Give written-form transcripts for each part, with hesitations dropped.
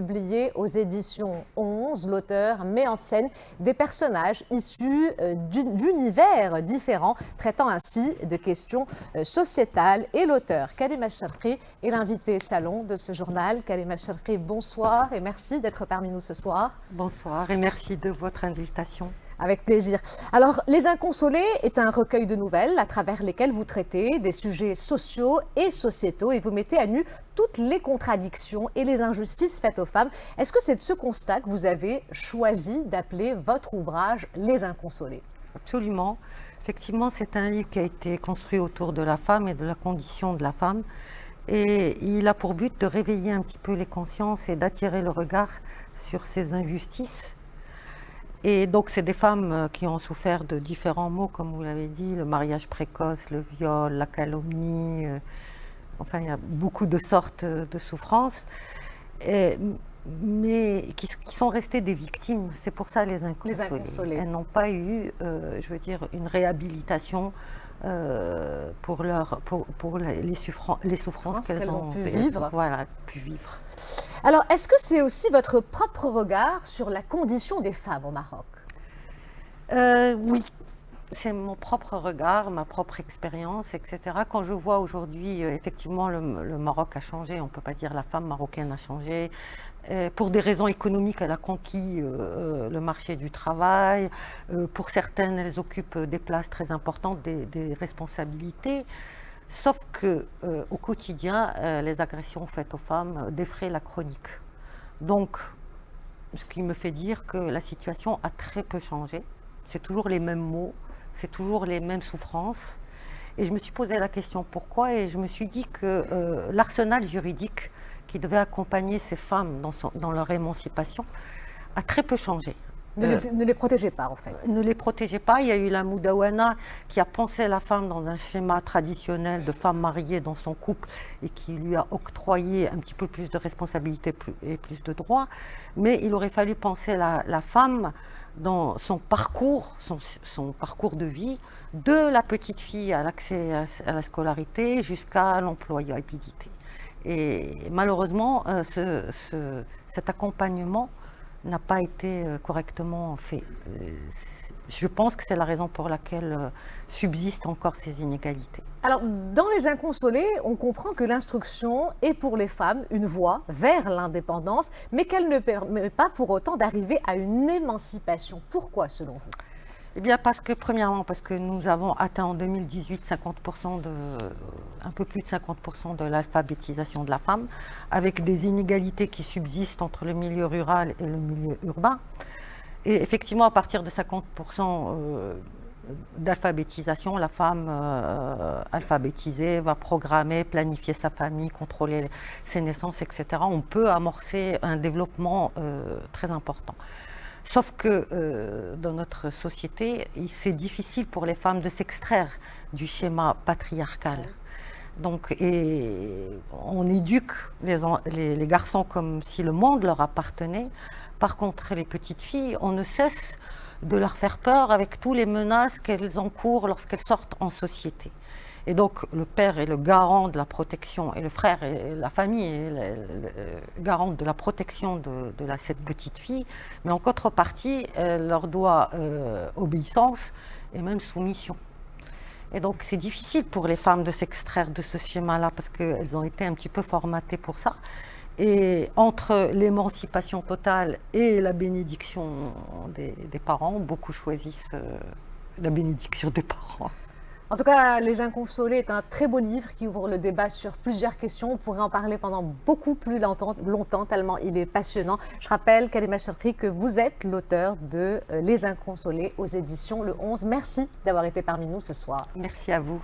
publié aux éditions 11. L'auteur met en scène des personnages issus d'univers différents, traitant ainsi de questions sociétales. Et l'auteur, Kalima Cherki, est l'invité salon de ce journal. Kalima Cherki, bonsoir et merci d'être parmi nous ce soir. Bonsoir et merci de votre invitation. Avec plaisir. Alors, Les Inconsolés est un recueil de nouvelles à travers lesquelles vous traitez des sujets sociaux et sociétaux et vous mettez à nu toutes les contradictions et les injustices faites aux femmes. Est-ce que c'est de ce constat que vous avez choisi d'appeler votre ouvrage Les Inconsolés? Absolument. Effectivement, c'est un livre qui a été construit autour de la femme et de la condition de la femme. Et il a pour but de réveiller un petit peu les consciences et d'attirer le regard sur ces injustices. Et donc, c'est des femmes qui ont souffert de différents maux, comme vous l'avez dit, le mariage précoce, le viol, la calomnie. Enfin, il y a beaucoup de sortes de souffrances, mais qui sont restées des victimes. C'est pour ça les inconsolées. Elles n'ont pas eu, je veux dire, une réhabilitation pour les souffrances qu'elles ont pu vivre. Voilà, pu vivre. Alors, est-ce que c'est aussi votre propre regard sur la condition des femmes au Maroc? Oui, c'est mon propre regard, ma propre expérience, etc. Quand je vois aujourd'hui, effectivement, le Maroc a changé, on ne peut pas dire la femme marocaine a changé. Pour des raisons économiques, elle a conquis le marché du travail. Pour certaines, elles occupent des places très importantes, des responsabilités. Sauf qu'au quotidien, les agressions faites aux femmes défraient la chronique. Donc, ce qui me fait dire que la situation a très peu changé. C'est toujours les mêmes mots, c'est toujours les mêmes souffrances. Et je me suis posé la question pourquoi, et je me suis dit que l'arsenal juridique qui devait accompagner ces femmes dans leur émancipation a très peu changé. Ne les protégez pas, en fait. Ne les protégez pas. Il y a eu la Moudawana qui a pensé la femme dans un schéma traditionnel de femme mariée dans son couple et qui lui a octroyé un petit peu plus de responsabilités et plus de droits. Mais il aurait fallu penser la femme dans son parcours de vie, de la petite fille à l'accès à la scolarité jusqu'à l'employabilité. Et malheureusement, cet accompagnement n'a pas été correctement fait. Je pense que c'est la raison pour laquelle subsistent encore ces inégalités. Alors, dans Les Inconsolés, on comprend que l'instruction est pour les femmes une voie vers l'indépendance, mais qu'elle ne permet pas pour autant d'arriver à une émancipation. Pourquoi, selon vous? Eh bien, premièrement, parce que nous avons atteint en 2018 un peu plus de 50% de l'alphabétisation de la femme, avec des inégalités qui subsistent entre le milieu rural et le milieu urbain. Et effectivement, à partir de 50% d'alphabétisation, la femme alphabétisée va programmer, planifier sa famille, contrôler ses naissances, etc. On peut amorcer un développement très important. Sauf que dans notre société, c'est difficile pour les femmes de s'extraire du schéma patriarcal. Donc, on éduque les garçons comme si le monde leur appartenait. Par contre, les petites filles, on ne cesse de leur faire peur avec toutes les menaces qu'elles encourent lorsqu'elles sortent en société. Et donc, le père est le garant de la protection, et le frère et la famille est le garant de la protection de cette petite fille. Mais en contrepartie, elle leur doit obéissance et même soumission. Et donc, c'est difficile pour les femmes de s'extraire de ce schéma-là parce qu'elles ont été un petit peu formatées pour ça. Et entre l'émancipation totale et la bénédiction des parents, beaucoup choisissent la bénédiction des parents. En tout cas, Les Inconsolés est un très beau livre qui ouvre le débat sur plusieurs questions. On pourrait en parler pendant beaucoup plus longtemps tellement il est passionnant. Je rappelle, Kalima Cherki, que vous êtes l'auteur de Les Inconsolés aux éditions Le 11. Merci d'avoir été parmi nous ce soir. Merci à vous.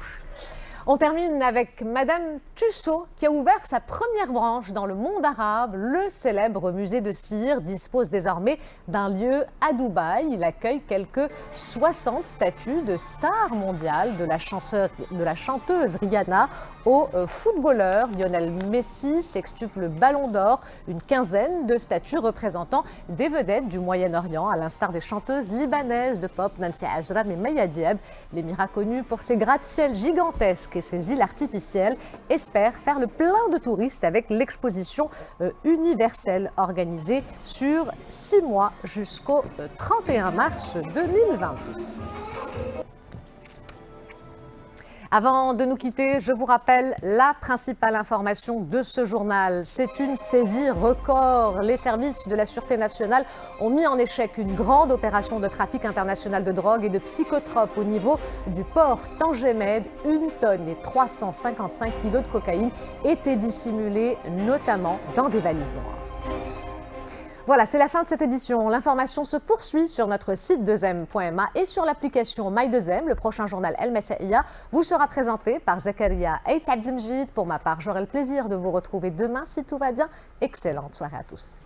On termine avec Madame Tussaud qui a ouvert sa première branche dans le monde arabe. Le célèbre musée de cire dispose désormais d'un lieu à Dubaï. Il accueille quelques 60 statues de stars mondiales, de la chanteuse Rihanna au footballeur Lionel Messi, sextuple Ballon d'Or, une quinzaine de statues représentant des vedettes du Moyen-Orient, à l'instar des chanteuses libanaises de pop Nancy Ajram et Maya Diab. L'émirat connu pour ses gratte-ciels gigantesques et ses îles artificielles espère faire le plein de touristes avec l'exposition universelle organisée sur 6 mois jusqu'au 31 mars 2020. Avant de nous quitter, je vous rappelle la principale information de ce journal. C'est une saisie record. Les services de la Sûreté nationale ont mis en échec une grande opération de trafic international de drogue et de psychotropes au niveau du port Tanger-Med. 1 tonne et 355 kilos de cocaïne étaient dissimulés, notamment dans des valises noires. Voilà, c'est la fin de cette édition. L'information se poursuit sur notre site 2m.ma et sur l'application My2m. Le prochain journal El Messaïa vous sera présenté par Zakaria et Abdelmjid. Pour ma part, j'aurai le plaisir de vous retrouver demain si tout va bien. Excellente soirée à tous.